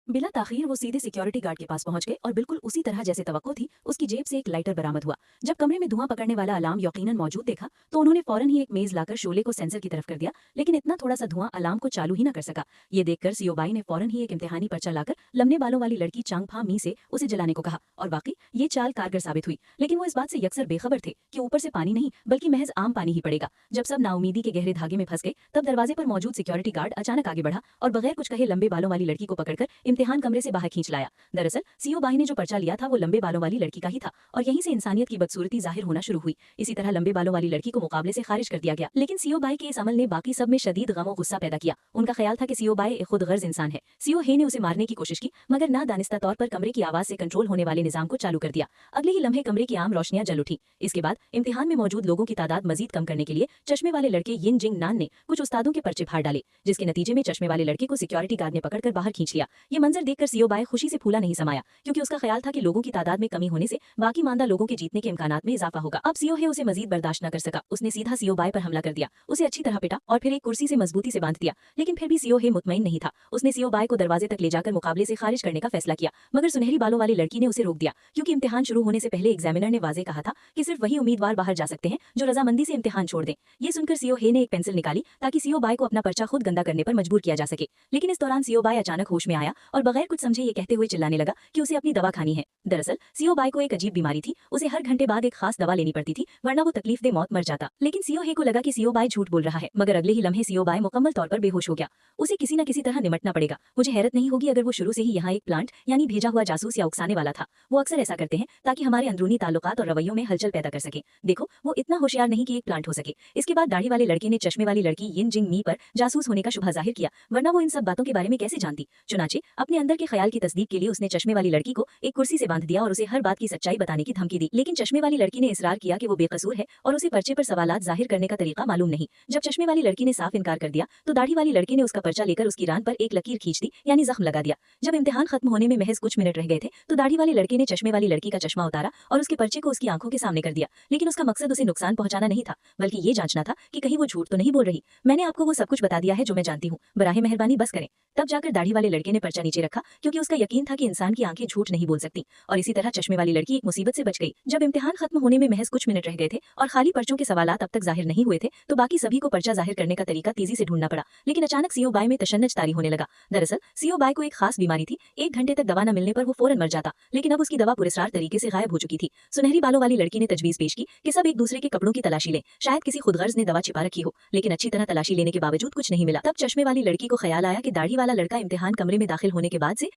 बिला ताखीर वो सीधे सिक्योरिटी गार्ड के पास पहुंच गए और बिल्कुल उसी तरह जैसे तवक्को थी उसकी जेब से एक लाइटर बरामद हुआ। जब कमरे में धुआं पकड़ने वाला अलार्म यकीनन मौजूद देखा तो उन्होंने फौरन ही एक मेज लाकर शोले को सेंसर की तरफ कर दिया, लेकिन इतना थोड़ा सा धुआं अलार्म को चालू ही न कर सका। ये देखकर सीओबाई ने फौरन ही एक इम्तिहानी पर्चा लाकर लंबे बालों वाली लड़की चांगफा मी से उसे जलाने को कहा, और वाकई ये चाल कारगर साबित हुई। लेकिन वो इस बात से यकसर बेखबर थे कि ऊपर से पानी नहीं बल्कि महज आम पानी ही पड़ेगा। जब सब नाउमीदी के गहरे धागे में फंस गए तब दरवाजे पर मौजूद सिक्योरिटी गार्ड अचानक आगे बढ़ा और बगैर कुछ कहे लंबे बालों वाली लड़की को पकड़कर इम्तिहान कमरे से बाहर खींच लाया। दरअसल सीओ बाई ने जो पर्चा लिया था वो लंबे बालों वाली लड़की का ही था और यहीं से इंसानियत की बदसूरती जाहिर होना शुरू हुई। इसी तरह लंबे बालों वाली लड़की को मुकाबले से खारिज कर दिया गया, लेकिन सीओ बाई के इस अमल ने बाकी सब में शदीद गम और गुस्सा पैदा किया। उनका ख्याल था कि सीओ बाई एक खुद गर्ज इंसान है। सीओ हे ने उसे मारने की कोशिश की मगर नादानिस्ता तौर पर कमरे की आवाज से कंट्रोल होने वाले निजाम को चालू कर दिया। अगले ही लम्हे कमरे की आम रोशनियां जल उठी। इसके बाद इम्तिहान में मौजूद लोगों की तादाद मजीद कम करने के लिए चश्मे वाले लड़के यिन जिंग नान ने कुछ उस्तादों के पर्चे फाड़ डाले, जिसके नतीजे में चश्मे वाले लड़के को सिक्योरिटी गार्ड ने पकड़कर बाहर खींच लिया। ये मंजर देखकर सीओ बाई खुशी से फूला नहीं समाया, क्योंकि उसका ख्याल था कि लोगों की तादाद में कमी होने से बाकी मानदा लोगों के जीतने के इम्कानात में इजाफा होगा। अब सीओ है उसे मजीद बर्दाश्त न कर सका। उसने सीधा सीओ बाय पर हमला कर दिया, उसे अच्छी तरह पिटा और फिर एक कुर्सी से मजबूती से बांध दिया। लेकिन फिर भी सीओ है मुतमईन नहीं था। उसने सीओ बाय को दरवाजे तक ले जाकर मुकाबले से खारिज करने का फैसला किया, मगर सुनहरी बालों वाली लड़की ने उसे रोक दिया, क्योंकि इम्तिहान शुरू होने से पहले एग्जामिनर ने वाजे कहा था कि सिर्फ वही उम्मीदवार बाहर जा सकते हैं जो रजामंदी से इम्तिहान छोड़ दें। ये सुनकर सीओ हे ने एक पेंसिल निकाली ताकि सीओ बाय को अपना पर्चा खुद गंदा करने पर मजबूर किया जा सके। लेकिन इस दौरान सीओ बाय अचानक होश में आया और बगैर कुछ समझे ये कहते हुए चिल्लाने लगा कि उसे अपनी दवा खानी है। दरअसल सीओ बाय को एक अजीब बीमारी थी, उसे हर घंटे बाद एक खास दवा लेनी पड़ती थी, वरना वो तकलीफ दे मौत मर जाता। लेकिन सीओ हे को लगा कि सीओ बाय झूठ बोल रहा है, मगर अगले ही लम्हे सीओ बाय मुकम्मल तौर पर बेहोश हो गया। उसे किसी न किसी तरह निमटना पड़ेगा। मुझे हैरत नहीं होगी अगर वो शुरू से ही यहाँ एक प्लांट यानी भेजा हुआ जासूस या उकसाने वाला था। वो अक्सर ऐसा करते हैं ताकि हमारे अंदरूनी ताल्लुकात और रवैयों में हलचल पैदा कर सके। देखो, वो इतना होशियार नहीं कि एक प्लांट हो सके। इसके बाद दाढ़ी वाले लड़के ने चश्मे वाली लड़की यिन जिंग मी पर जासूस होने का शुबहा जाहिर किया, वरना वो इन सब बातों के बारे में कैसे जानती। चुनाचे अपने अंदर के ख्याल की तस्दीक के लिए उसने चश्मे वाली लड़की को एक कुर्सी से बांध दिया और उसे हर बात की सच्चाई बताने की धमकी दी। लेकिन चश्मे वाली लड़की ने इसरार किया कि वो बेकसूर है और उसे पर्चे पर सवालात जाहिर करने का तरीका मालूम नहीं। जब चश्मे वाली लड़की ने साफ इनकार कर दिया तो दाढ़ी वाली लड़की ने उसका पर्चा लेकर उसकी रान पर एक लकीर खींच दी, यानी जख्म लगा दिया। जब इम्तिहान खत्म होने में महज कुछ मिनट रह गए थे तो दाढ़ी वाले लड़के ने चश्मे वाली लड़की का चश्मा उतारा और उसके पर्चे को उसकी आंखों के सामने कर दिया। लेकिन उसका मकसद उसे नुकसान पहुंचाना नहीं था, बल्कि ये जांचना था कि कहीं वो झूठ तो नहीं बोल रही। मैंने आपको वो सब कुछ बता दिया है जो मैं जानती हूँ, बराहे मेहरबानी बस करें। तब जाकर दाढ़ी वाले लड़के ने पर्चा नीचे रखा, क्योंकि उसका यकीन था कि इंसान की आंखें झूठ नहीं बोल सकती। और इसी तरह चश्मे वाली लड़की एक मुसीबत से बच गई। जब इम्तिहान खत्म होने में महज कुछ मिनट रह गए थे और खाली पर्चों के सवालात अब तक जाहिर नहीं हुए थे तो बाकी सभी को पर्चा जाहिर करने का तरीका तेजी से ढूंढना पड़ा। लेकिन अचानक सीओ बाय में तशन्नुज तारी होने लगा। दरअसल सीओ बाय को एक खास बीमारी थी, एक घंटे तक दवा न मिलने पर वो फौरन मर जाता, लेकिन अब उसकी दवा पुरस्कार तरीके से गायब हो चुकी थी। सुनहरी बालों वाली लड़की ने तजवीज पेश की कि सब एक दूसरे के कपड़ों की तलाशी लें, शायद किसी खुदगर्ज ने दवा छिपा रखी हो। लेकिन अच्छी तरह तलाशी लेने के बावजूद कुछ नहीं मिला। तब चश्मे वाली लड़की को ख्याल आया कि दाढ़ी वाला लड़का इम्तिहान कमरे में दाखिल होने के बाद से